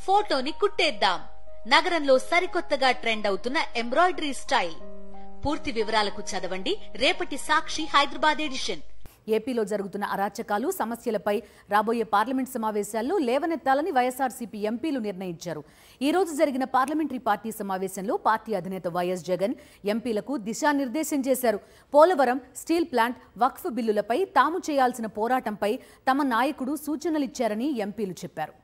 ఫోటోని కుట్టేద్దాం. నగరంలో సరికొత్తగా ట్రెండ్ అవుతున్న ఎంబ్రాయిడరీ స్టైల్. పూర్తి వివరాలకు చదవండి రేపటి సాక్షి హైదరాబాద్ ఎడిషన్. ఏపీలో జరుగుతున్న అరాచకాలు, సమస్యలపై రాబోయే పార్లమెంట్ సమావేశాల్లో లేవనెత్తాలని వైఎస్ఆర్సీపీ ఎంపీలు నిర్ణయించారు. ఈ రోజు జరిగిన పార్లమెంటరీ పార్టీ సమావేశంలో పార్టీ అధినేత వైఎస్ జగన్ ఎంపీలకు దిశానిర్దేశం చేశారు. పోలవరం, స్టీల్ ప్లాంట్, వక్ఫ్ బిల్లులపై తాము చేయాల్సిన పోరాటంపై తమ నాయకుడు సూచనలిచ్చారని ఎంపీలు చెప్పారు.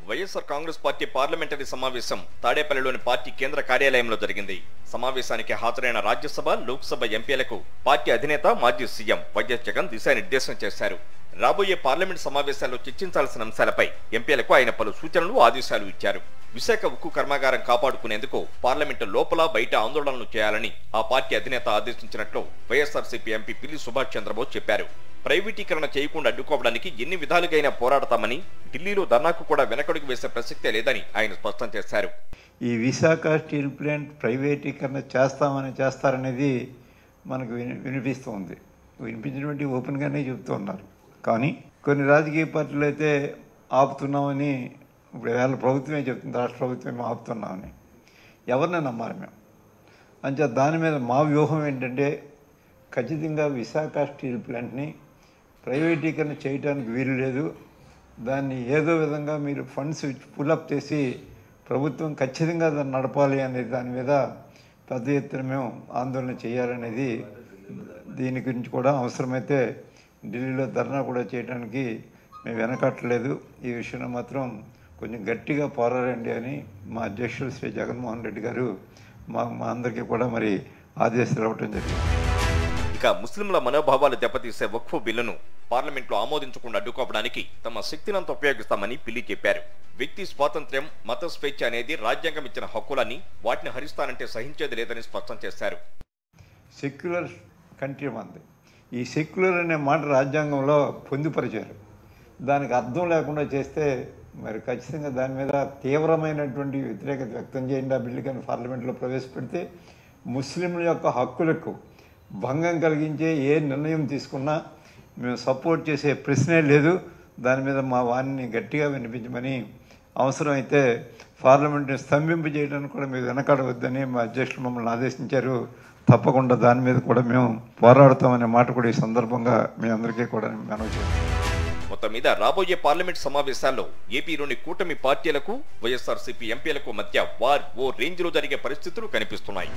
వైఎస్ఆర్ కాంగ్రెస్ పార్టీ పార్లమెంటరీ సమావేశం తాడేపల్లిలోని పార్టీ కేంద్ర కార్యాలయంలో జరిగింది. సమావేశానికి హాజరైన రాజ్యసభ, లోక్సభ ఎంపీలకు పార్టీ అధినేత మాజీ సీఎం వైఎస్ జగన్ దిశానిర్దేశం చేశారు. రాబోయే పార్లమెంట్ సమావేశాల్లో చర్చించాల్సిన అంశాలపై ఎంపీలకు ఆయన పలు సూచనలు, ఆదేశాలు ఇచ్చారు. విశాఖ ఉక్కు కర్మాగారం కాపాడుకునేందుకు పార్లమెంటు లోపల బయట ఆందోళనలు చేయాలని ఆ పార్టీ అధినేత ఆదేశించినట్లు వైఎస్ఆర్సీపీ ఎంపీ పిల్లి సుభాష్ చంద్రబోస్ చెప్పారు. ప్రైవేటీకరణ చేయకుండా అడ్డుకోవడానికి ఎన్ని విధాలుగైనా పోరాడతామని, ఢిల్లీలో ధర్నాకు కూడా వెనకడుగు వేసే ప్రసక్తే లేదని ఆయన స్పష్టం చేశారు. ఈ విశాఖ స్టీల్ ప్లాంట్ ప్రైవేటీకరణ చేస్తారనేది మనకు వినిపిస్తుంది. వినిపించినటువంటి ఓపెన్గానే చెబుతూ ఉన్నారు. కానీ కొన్ని రాజకీయ పార్టీలు అయితే ఆపుతున్నామని, ఇప్పుడు వేళ ప్రభుత్వమే చెప్తుంది, రాష్ట్ర ప్రభుత్వమే ఆపుతున్నామని. ఎవరిని నమ్మాలి మేము? అంతే దాని మీద మా వ్యూహం ఏంటంటే, ఖచ్చితంగా విశాఖ స్టీల్ ప్లాంట్ని ప్రైవేటీకరణ చేయడానికి వీలు లేదు. దాన్ని ఏదో విధంగా మీరు ఫండ్స్ పుల్అప్ చేసి ప్రభుత్వం ఖచ్చితంగా దాన్ని నడపాలి అనే దాని మీద పెద్ద ఎత్తున మేము ఆందోళన చేయాలనేది, దీని గురించి కూడా అవసరమైతే ఢిల్లీలో ధర్నా కూడా చేయడానికి మేము వెనకట్టలేదు. ఈ విషయంలో మాత్రం కొంచెం గట్టిగా పోరాడండి అని మా అధ్యక్షులు శ్రీ జగన్మోహన్ రెడ్డి గారు మా అందరికీ కూడా మరి ఆదేశాలు ఇవ్వటం జరిగింది. ఇక ముస్లింల మనోభావాలు దెబ్బతీసే వక్ఫ్ బిల్లును పార్లమెంట్లో ఆమోదించకుండా అడ్డుకోవడానికి తమ శక్తినంతా ఉపయోగిస్తామని పిల్లి చెప్పారు. వ్యక్తి స్వాతంత్ర్యం, మత స్వేచ్ఛ అనేది రాజ్యాంగం ఇచ్చిన హక్కులని, వాటిని హరిస్తానంటే సహించేది లేదని స్పష్టం చేశారు. సెక్యులర్ కంట్రీ మంది. ఈ సెక్యులర్ అనే మాట రాజ్యాంగంలో పొందుపరిచారు. దానికి అర్థం లేకుండా చేస్తే మరి ఖచ్చితంగా దాని మీద తీవ్రమైనటువంటి వ్యతిరేకత వ్యక్తం చేయండి. ఆ బిల్లు కానీ పార్లమెంట్లో ప్రవేశపెడితే ముస్లింల యొక్క హక్కులకు భంగం కలిగించే ఏ నిర్ణయం తీసుకున్నా మేము సపోర్ట్ చేసే ప్రశ్నే లేదు. దాని మీద మా వాణిని గట్టిగా వినిపించమని, అవసరమైతే పార్లమెంట్ని స్తంభింపు చేయడానికి కూడా మీరు వెనకాడవద్దని మా అధ్యక్షులు మమ్మల్ని ఆదేశించారు. తప్పకుండా దాని మీద కూడా మేము పోరాడతామనే మాట కూడా ఈ సందర్భంగా మీ అందరికీ కూడా మనవి చేస్తాం. మొత్తం మీద రాబోయే పార్లమెంట్ సమావేశాల్లో ఏపీలోని కూటమి పార్టీలకు, వైఎస్ఆర్సీపీ ఎంపీలకు మధ్య వార్ ఓ రేంజ్ లో జరిగే పరిస్థితులు కనిపిస్తున్నాయి.